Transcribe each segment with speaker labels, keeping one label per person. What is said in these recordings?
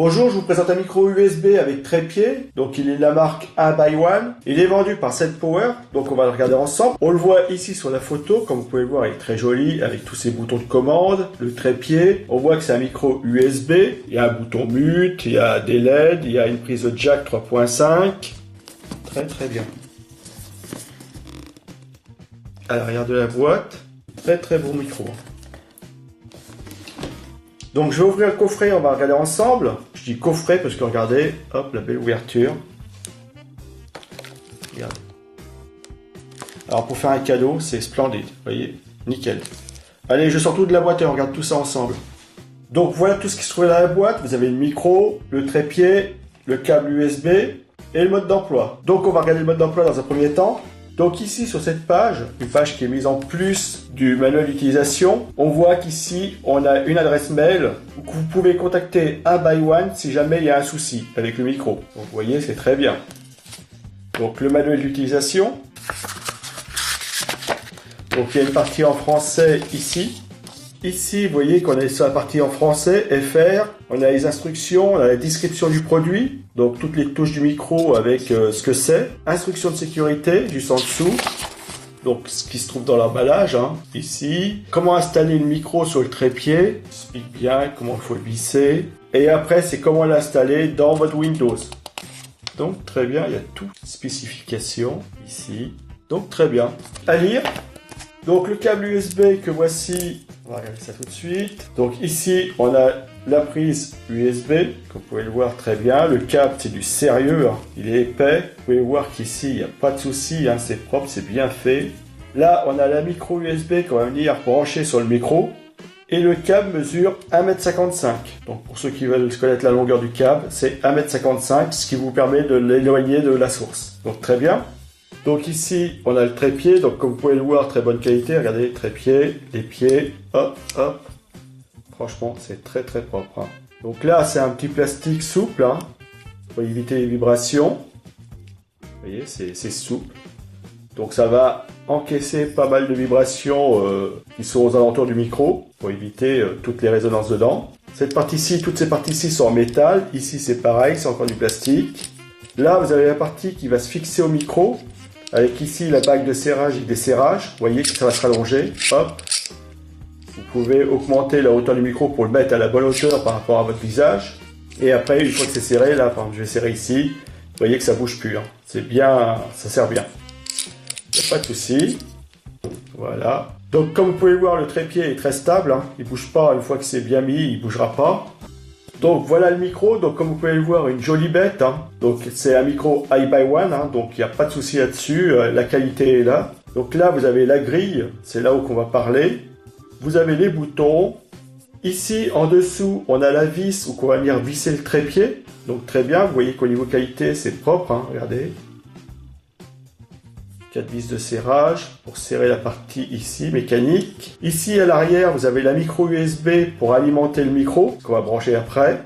Speaker 1: Bonjour, je vous présente un micro USB avec trépied. Donc il est de la marque 1x1. Il est vendu par SetPower. Donc on va le regarder ensemble. On le voit ici sur la photo. Comme vous pouvez le voir, il est très joli avec tous ces boutons de commande. Le trépied. On voit que c'est un micro USB. Il y a un bouton mute, il y a des LED, il y a une prise de jack 3.5. Très bien. À l'arrière de la boîte. Très bon micro. Donc je vais ouvrir le coffret, on va regarder ensemble. Je dis coffret parce que regardez, hop, la belle ouverture. Regardez. Alors pour faire un cadeau, c'est splendide, vous voyez, nickel. Allez, je sors tout de la boîte et on regarde tout ça ensemble. Donc voilà tout ce qui se trouve dans la boîte. Vous avez le micro, le trépied, le câble USB et le mode d'emploi. Donc on va regarder le mode d'emploi dans un premier temps. Donc ici sur cette page, une page qui est mise en plus du manuel d'utilisation, on voit qu'ici on a une adresse mail où vous pouvez contacter 1x1 si jamais il y a un souci avec le micro. Donc vous voyez, c'est très bien. Donc le manuel d'utilisation. Donc il y a une partie en français ici. Ici, vous voyez qu'on est sur la partie en français, FR, on a les instructions, on a la description du produit, donc toutes les touches du micro avec ce que c'est, instructions de sécurité juste en dessous, donc ce qui se trouve dans l'emballage, ici, comment installer le micro sur le trépied, explique bien comment il faut le visser, et après c'est comment l'installer dans votre Windows. Donc très bien, il y a tout, spécification ici, donc très bien, à lire. Donc le câble USB que voici, on va regarder ça tout de suite. Donc ici on a la prise USB, comme vous pouvez le voir très bien. Le câble c'est du sérieux, il est épais. Vous pouvez voir qu'ici il n'y a pas de souci, c'est propre, c'est bien fait. Là on a la micro USB qu'on va venir brancher sur le micro. Et le câble mesure 1,55 m. Donc pour ceux qui veulent connaître la longueur du câble, c'est 1,55 m, ce qui vous permet de l'éloigner de la source. Donc très bien. Donc ici, on a le trépied, donc comme vous pouvez le voir, très bonne qualité. Regardez le trépied, les pieds, hop. Franchement, c'est très propre. Donc là, c'est un petit plastique souple, pour éviter les vibrations. Vous voyez, c'est souple. Donc ça va encaisser pas mal de vibrations qui sont aux alentours du micro, pour éviter toutes les résonances dedans. Cette partie-ci, toutes ces parties-ci sont en métal. Ici, c'est pareil, c'est encore du plastique. Là, vous avez la partie qui va se fixer au micro. Avec ici la bague de serrage et des serrages, vous voyez que ça va se rallonger, hop. Vous pouvez augmenter la hauteur du micro pour le mettre à la bonne hauteur par rapport à votre visage. Et après, une fois que c'est serré, là, par exemple, je vais serrer ici, vous voyez que ça bouge plus. C'est bien, ça sert bien. Il n'y a pas de souci. Voilà. Donc comme vous pouvez le voir, le trépied est très stable, il ne bouge pas une fois que c'est bien mis, il ne bougera pas. Donc voilà le micro, donc comme vous pouvez le voir, une jolie bête. Donc c'est un micro 1x1, donc il n'y a pas de souci là-dessus, la qualité est là. Donc là vous avez la grille, c'est là où on va parler. Vous avez les boutons. Ici en dessous, on a la vis où on va venir visser le trépied. Donc très bien, vous voyez qu'au niveau qualité c'est propre, regardez. 4 vis de serrage pour serrer la partie ici, mécanique. Ici à l'arrière, vous avez la micro USB pour alimenter le micro, qu'on va brancher après.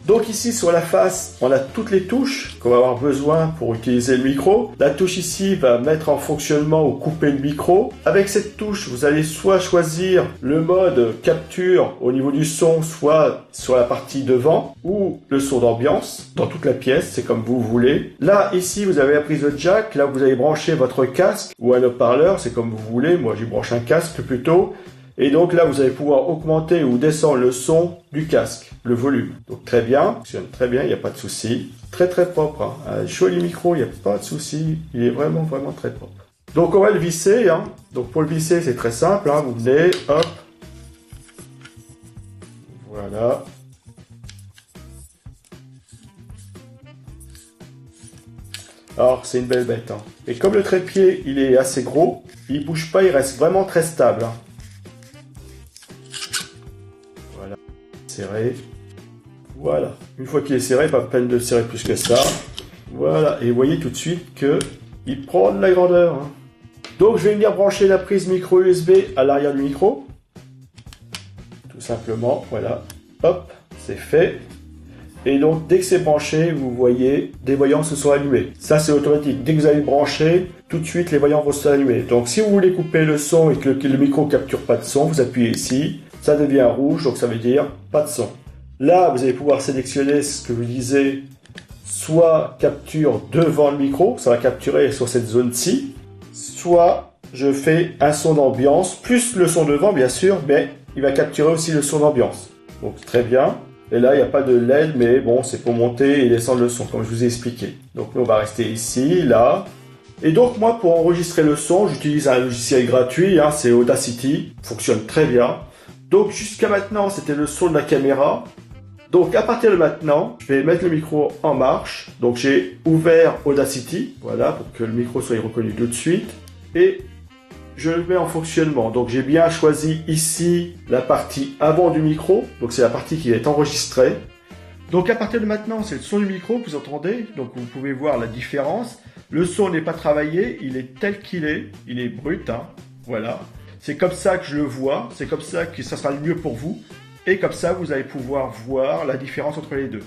Speaker 1: Donc ici sur la face, on a toutes les touches qu'on va avoir besoin pour utiliser le micro. La touche ici va mettre en fonctionnement ou couper le micro. Avec cette touche, vous allez soit choisir le mode capture au niveau du son, soit sur la partie devant, ou le son d'ambiance dans toute la pièce, c'est comme vous voulez. Là, ici, vous avez la prise de jack. Là, vous allez brancher votre casque ou un haut-parleur, c'est comme vous voulez. Moi, j'y branche un casque plutôt. Et donc là, vous allez pouvoir augmenter ou descendre le son du casque, le volume. Donc très bien, fonctionne très bien, il n'y a pas de souci. Très propre, un joli micro, il n'y a pas de souci. Il est vraiment très propre. Donc on va le visser. Donc pour le visser, c'est très simple. Vous venez, hop. Voilà. Alors c'est une belle bête. Et comme le trépied, il est assez gros, il ne bouge pas, il reste vraiment très stable. Serré. Voilà. Une fois qu'il est serré, pas peine de le serrer plus que ça. Voilà. Et vous voyez tout de suite que il prend de la grandeur. Donc je vais venir brancher la prise micro USB à l'arrière du micro. Tout simplement. Voilà. Hop. C'est fait. Et donc dès que c'est branché, vous voyez, des voyants se sont allumés. Ça c'est automatique. Dès que vous allez le brancher, tout de suite les voyants vont s'allumer. Donc si vous voulez couper le son et que le micro ne capture pas de son, vous appuyez ici. Ça devient rouge, donc ça veut dire pas de son. Là, vous allez pouvoir sélectionner ce que vous disiez, soit capture devant le micro, ça va capturer sur cette zone-ci, soit je fais un son d'ambiance, plus le son devant bien sûr, mais il va capturer aussi le son d'ambiance. Donc très bien. Et là, il n'y a pas de LED, mais bon, c'est pour monter et descendre le son, comme je vous ai expliqué. Donc nous, on va rester ici, là. Et donc moi, pour enregistrer le son, j'utilise un logiciel gratuit, hein, c'est Audacity, fonctionne très bien. Donc jusqu'à maintenant, c'était le son de la caméra. Donc à partir de maintenant, je vais mettre le micro en marche. Donc j'ai ouvert Audacity, voilà, pour que le micro soit reconnu tout de suite. Et je le mets en fonctionnement. Donc j'ai bien choisi ici la partie avant du micro. Donc c'est la partie qui est enregistrée. Donc à partir de maintenant, c'est le son du micro que vous entendez. Donc vous pouvez voir la différence. Le son n'est pas travaillé, il est tel qu'il est. Il est brut, hein. Voilà. C'est comme ça que je le vois. C'est comme ça que ça sera le mieux pour vous. Et comme ça, vous allez pouvoir voir la différence entre les deux.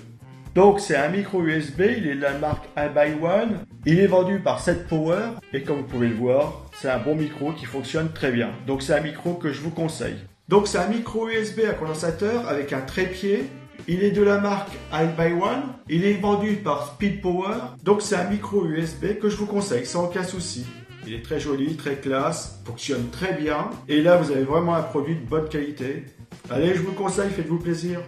Speaker 1: Donc c'est un micro USB, il est de la marque 1x1. Il est vendu par 7 Power. Et comme vous pouvez le voir, c'est un bon micro qui fonctionne très bien. Donc c'est un micro que je vous conseille. Donc c'est un micro USB à condensateur avec un trépied. Il est de la marque 1x1. Il est vendu par Speed Power. Donc c'est un micro USB que je vous conseille sans aucun souci. Il est très joli, très classe, fonctionne très bien. Et là, vous avez vraiment un produit de bonne qualité. Allez, je vous conseille, faites-vous plaisir.